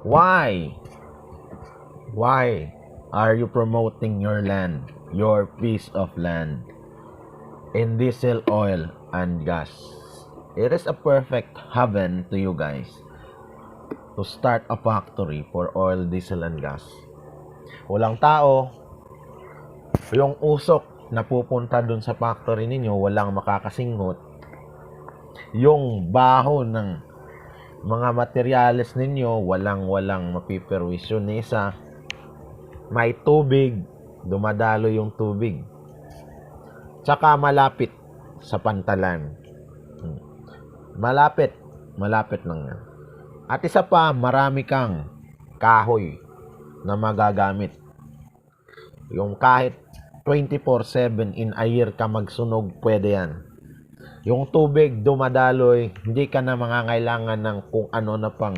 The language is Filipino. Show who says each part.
Speaker 1: Why? Why are you promoting your land, your piece of land, in diesel oil and gas? It is a perfect heaven to you guys to start a factory for oil, diesel, and gas. Walang tao, yung usok na pupunta dun sa factory ninyo, walang makakasinghot. Yung baho ng mga materyales ninyo, walang mapiperwisyon ni isa. May tubig, dumadalo yung tubig. Tsaka malapit sa pantalan. Malapit lang yan. At isa pa, marami kang kahoy na magagamit. Yung kahit 24/7 in a year ka magsunog, pwede yan. Yung tubig dumadaloy, hindi ka na mangangailangan ng kung ano na pang